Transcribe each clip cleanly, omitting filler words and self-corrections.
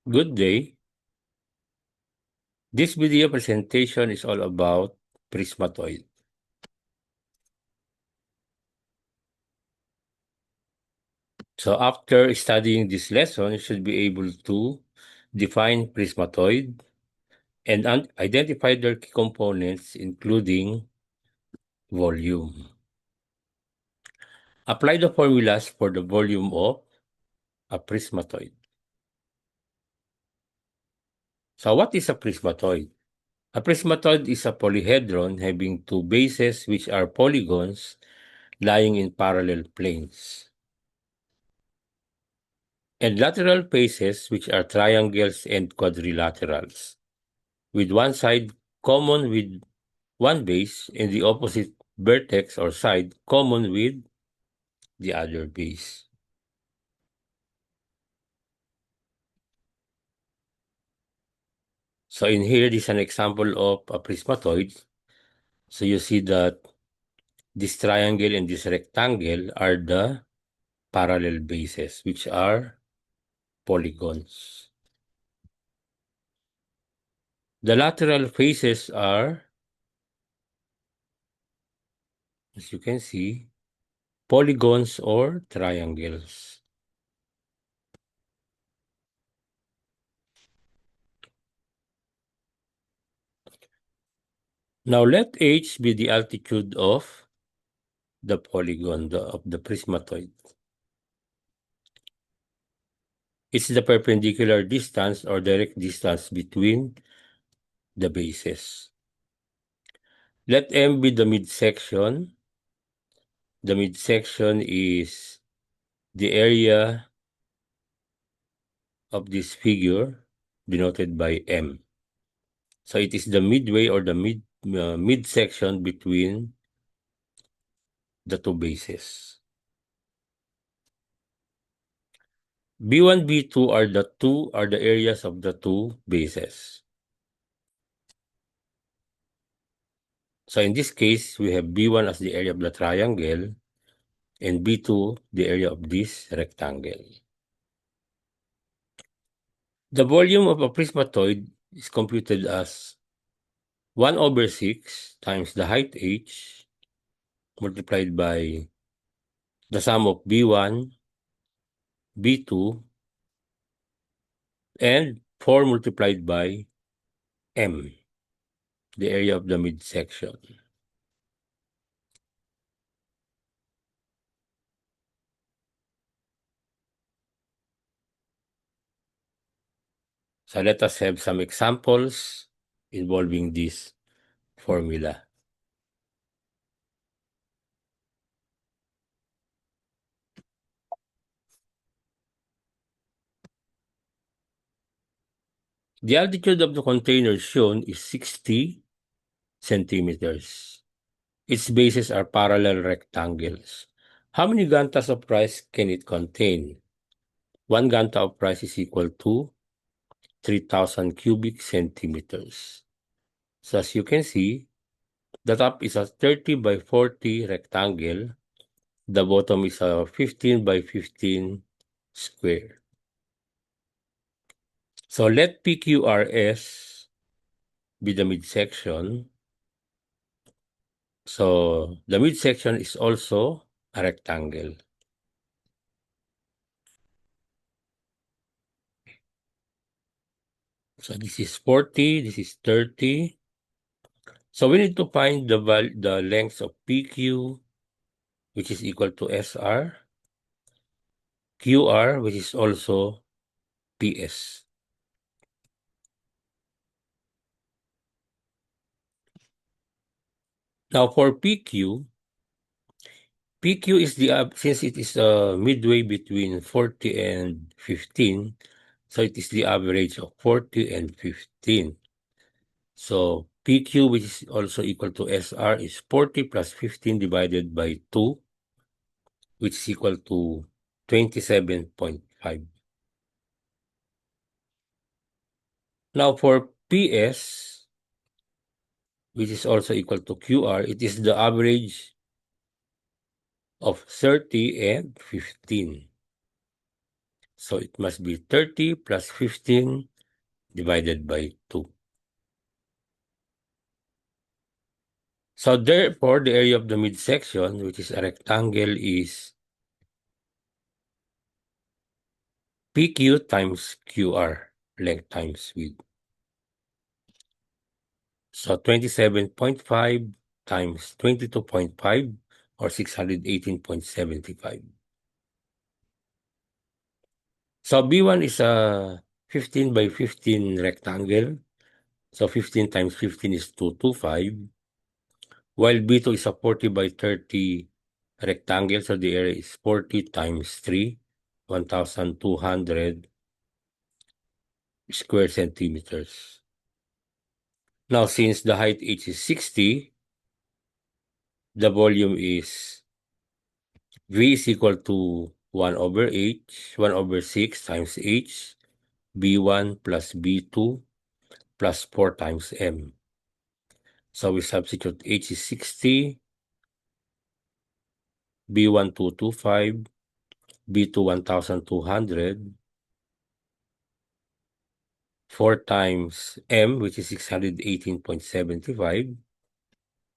Good day. This video presentation is all about prismatoid. So after studying this lesson, you should be able to define prismatoid and identify their key components, including volume. Apply the formulas for the volume of a prismatoid. So what is a prismatoid? A prismatoid is a polyhedron having two bases which are polygons lying in parallel planes, and lateral faces which are triangles and quadrilaterals, with one side common with one base and the opposite vertex or side common with the other base. So in here, this is an example of a prismatoid. So you see that this triangle and this rectangle are the parallel bases, which are polygons. The lateral faces are, as you can see, polygons or triangles. Now let h be the altitude of the polygon of the prismatoid. It's the perpendicular distance or direct distance between the bases. Let m be the midsection. The midsection is the area of this figure denoted by m. So it is the midway or the midsection between the two bases. B1, B2 are the areas of the two bases. So in this case, we have B1 as the area of the triangle and B2 the area of this rectangle. The volume of a prismatoid is computed as 1/6 times the height h multiplied by the sum of B1, B2, and 4 multiplied by m, the area of the midsection. So let us have some examples involving this formula. The altitude of the container shown is 60 centimeters. Its bases are parallel rectangles. How many gantas of rice can it contain? 1 ganta of rice is equal to 3,000 cubic centimeters. So as you can see, the top is a 30 by 40 rectangle. The bottom is a 15 by 15 square. So let PQRS be the midsection. So the midsection is also a rectangle. So this is 40, this is 30. So we need to find the length of PQ, which is equal to SR, QR, which is also PS. Now for PQ is the, since it is midway between 40 and 15, so it is the average of 40 and 15. So PQ, which is also equal to SR, is 40 plus 15 divided by 2, which is equal to 27.5. Now for PS, which is also equal to QR, it is the average of 30 and 15. So it must be 30 plus 15 divided by 2. So therefore, the area of the midsection, which is a rectangle, is PQ times QR, length times width. So 27.5 times 22.5 or 618.75. So B1 is a 15 by 15 rectangle. So 15 times 15 is 225. While B2 is a 40 by 30 rectangle. So the area is 40 times 3, 1,200 square centimeters. Now, since the height h is 60, the volume is V is equal to 1 over H, 1 over 6 times H, B1 plus B2 plus 4 times M. So we substitute H is 60, B1 225, B2 1,200, 4 times M, which is 618.75,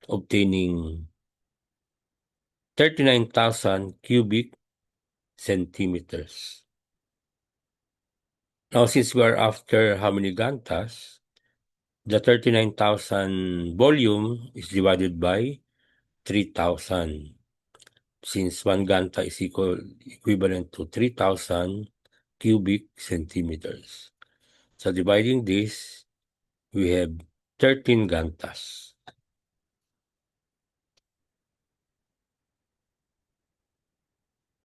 obtaining 39,000 cubic centimeters. Now, since we are after how many gantas, the 39,000 volume is divided by 3,000. Since 1 ganta is equivalent to 3,000 cubic centimeters. So dividing this, we have 13 gantas.